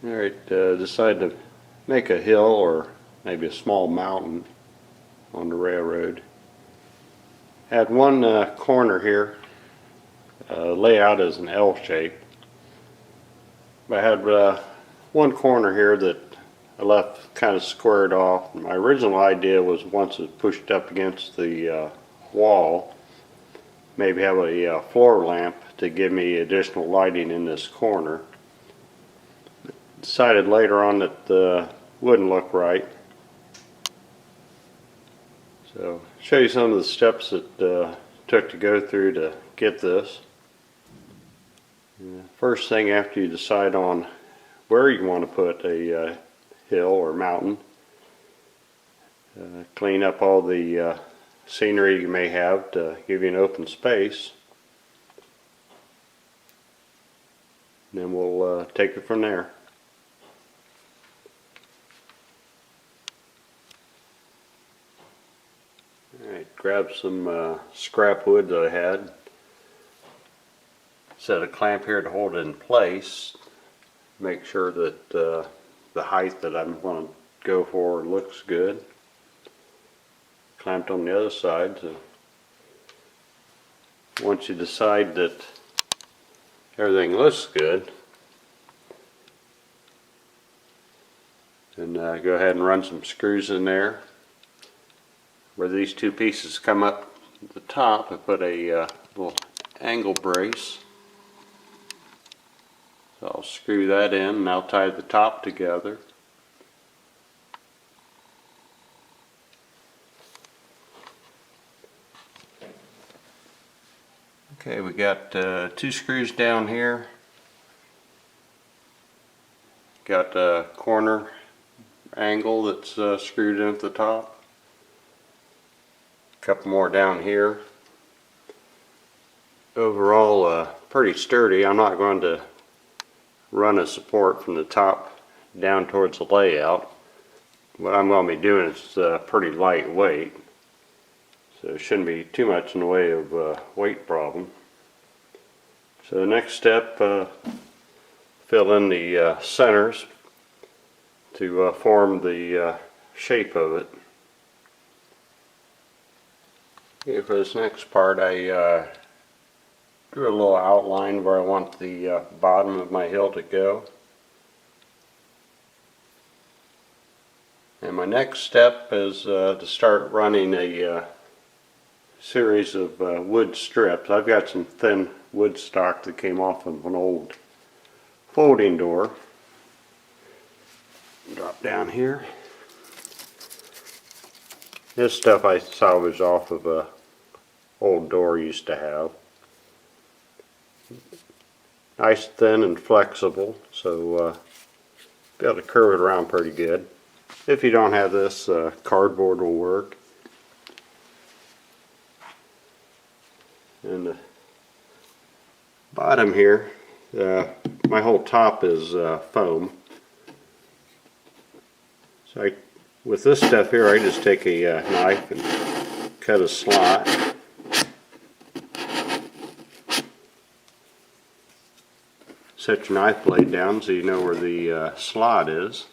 Alright, decided to make a hill or maybe a small mountain on the railroad. Had one corner here laid out as an L shape. But I had one corner here that I left kind of squared off. My original idea was once it pushed up against the wall, maybe have a floor lamp to give me additional lighting in this corner. Decided later on that wouldn't look right. So show you some of the steps that took to go through to get this. First thing, after you decide on where you want to put a hill or mountain, clean up all the scenery you may have to give you an open space. And then we'll take it from there. Alright, grab some scrap wood that I had. Set a clamp here to hold it in place. Make sure that the height that I'm going to go for looks good. Clamped on the other side. So once you decide that everything looks good, then go ahead and run some screws in there. Where these two pieces come up at the top, I put a little angle brace. So I'll screw that in and I'll tie the top together. Okay, we got two screws down here. Got a corner angle that's screwed in at the top. Couple more down here. Overall pretty sturdy. I'm not going to run a support from the top down towards the layout. What I'm going to be doing is pretty lightweight, so it shouldn't be too much in the way of weight problem. So the next step, fill in the centers to form the shape of it. Okay, for this next part, I drew a little outline where I want the bottom of my hill to go. And my next step is to start running a series of wood strips. I've got some thin wood stock that came off of an old folding door. Drop down here. This stuff I salvaged off of a old door used to have. Nice, thin, and flexible, so be able to curve it around pretty good. If you don't have this, cardboard will work. And the bottom here, my whole top is foam. So with this stuff here, I just take a knife and cut a slot. Set your knife blade down so you know where the slot is.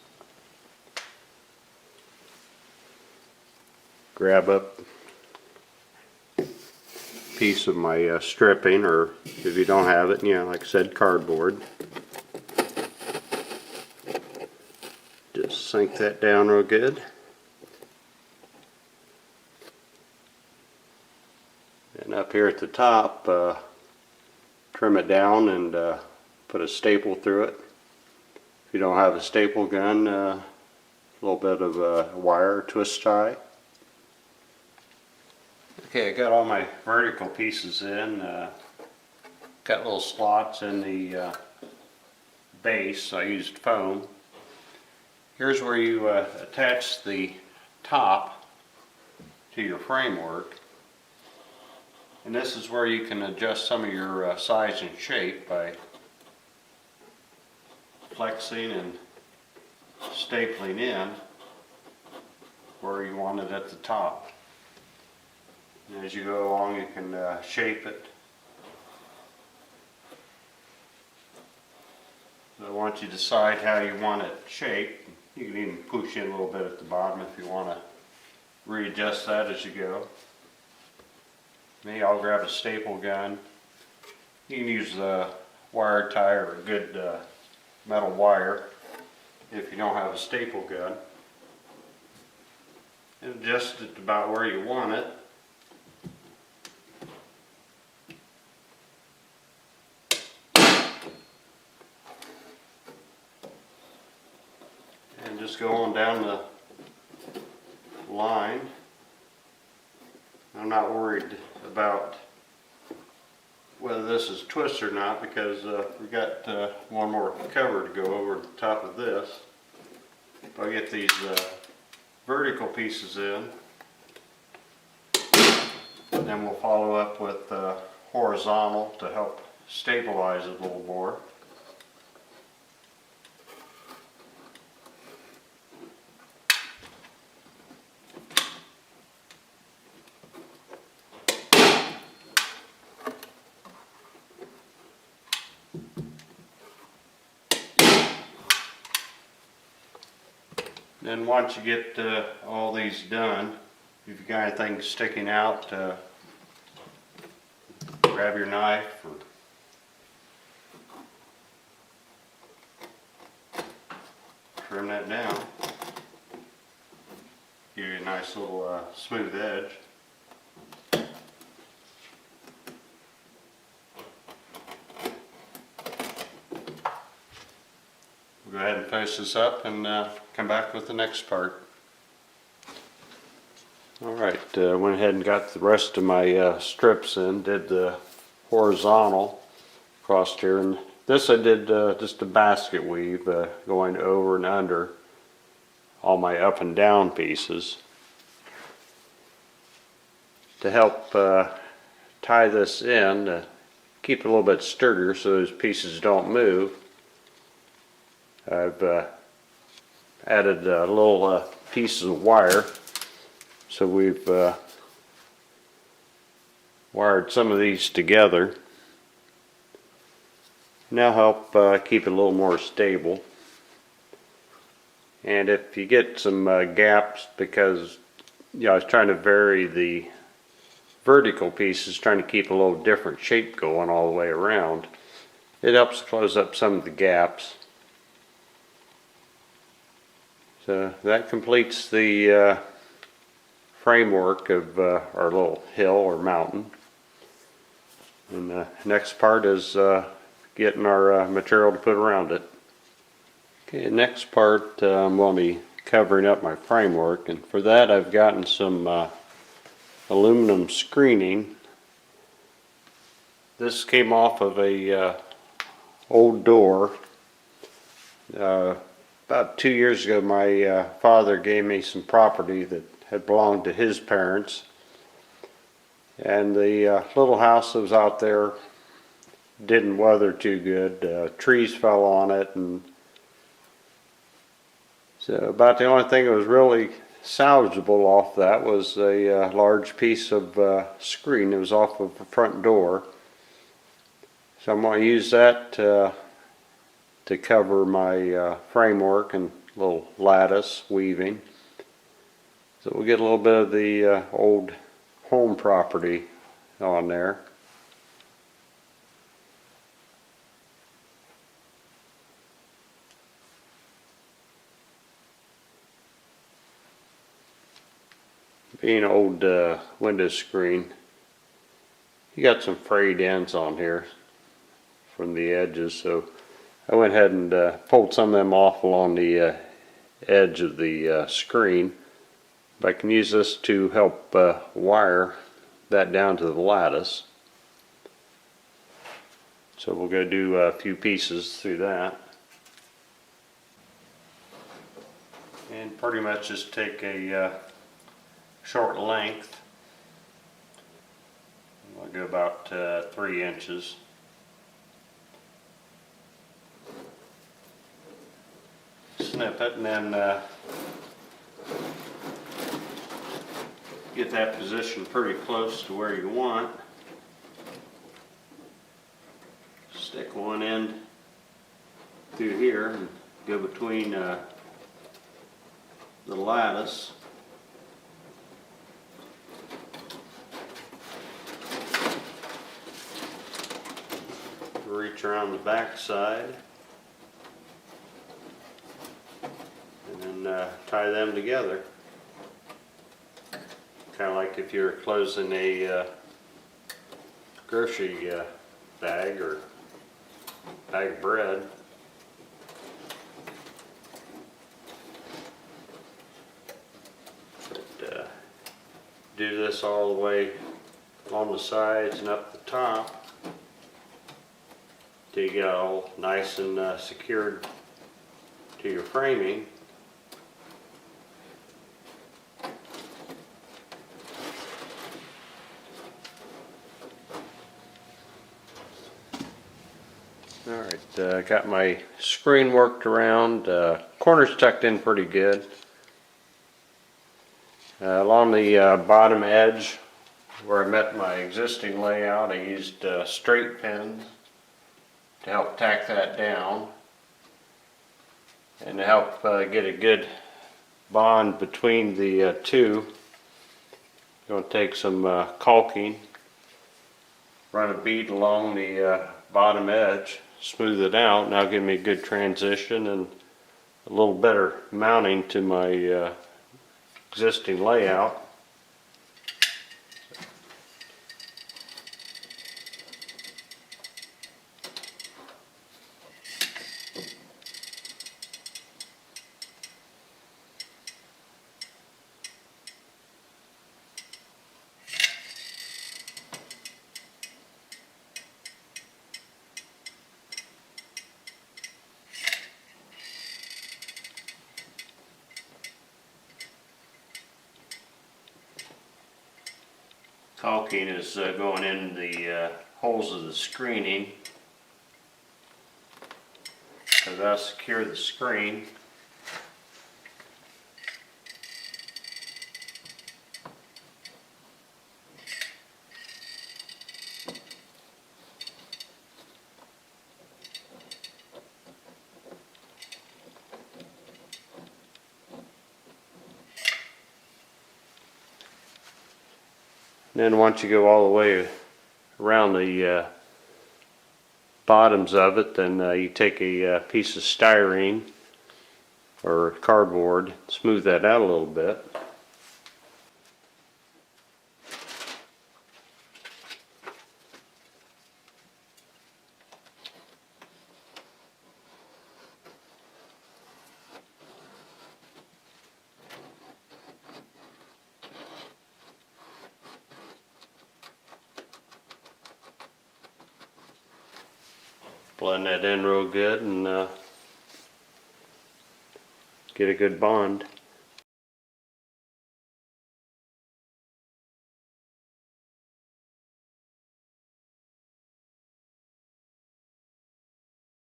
Grab up a piece of my stripping, or if you don't have it, like I said, cardboard. Just sink that down real good. And up here at the top, trim it down and put a staple through it. If you don't have a staple gun, a little bit of wire or twist tie. Okay, I got all my vertical pieces in. Got little slots in the base. I used foam. Here's where you attach the top to your framework. And this is where you can adjust some of your size and shape by flexing and stapling in where you want it at the top. And as you go along, you can shape it So once you decide how you want it shaped, you can even push in a little bit at the bottom if you want to readjust that as you go. Me, I'll grab a staple gun. You can use a wire tie or a good metal wire if you don't have a staple gun. And adjust it about where you want it. And just go on down the line. I'm not worried about whether this is twist or not because we've got one more cover to go over the top of this. If I get these vertical pieces in, and then we'll follow up with horizontal to help stabilize it a little more. Then once you get all these done, if you've got anything sticking out, grab your knife or trim that down. Give you a nice little smooth edge. We'll go ahead and finish this up and come back with the next part. Alright, went ahead and got the rest of my strips in, did the horizontal across here, and this I did just a basket weave going over and under all my up and down pieces to help tie this in to keep it a little bit sturdier so those pieces don't move. I've added little pieces of wire, so we've wired some of these together. Now help keep it a little more stable. And if you get some gaps, because I was trying to vary the vertical pieces, trying to keep a little different shape going all the way around, it helps close up some of the gaps. So that completes the framework of our little hill or mountain. And the next part is getting our material to put around it. Okay, next part I'm going to be covering up my framework, and for that I've gotten some aluminum screening. This came off of a old door. About 2 years ago, my father gave me some property that had belonged to his parents, and the little house that was out there didn't weather too good. Trees fell on it, and so about the only thing that was really salvageable off that was a large piece of screen that was off of the front door. So I'm going to use that to cover my framework and little lattice weaving. So we'll get a little bit of the old home property on there. Being an old window screen, you got some frayed ends on here from the edges, so I went ahead and pulled some of them off along the edge of the screen. But I can use this to help wire that down to the lattice. So we'll go do a few pieces through that. And pretty much just take a short length. I'll go about 3 inches. Snip it and then get that position pretty close to where you want. Stick one end through here and go between the lattice. Reach around the back side and then tie them together. Kind of like if you're closing a grocery bag or bag of bread. But, do this all the way along the sides and up the top till you get all nice and secured to your framing. Alright, got my screen worked around, corners tucked in pretty good. Along the bottom edge where I met my existing layout, I used straight pins to help tack that down and to help get a good bond between the two. I'm going to take some caulking, run a bead along the bottom edge, smooth it out. Now give me a good transition and a little better mounting to my existing layout. Caulking is going in the holes of the screening, so that'll secure the screen. Then once you go all the way around the bottoms of it, then you take a piece of styrene or cardboard, smooth that out a little bit. Blend that in real good and get a good bond.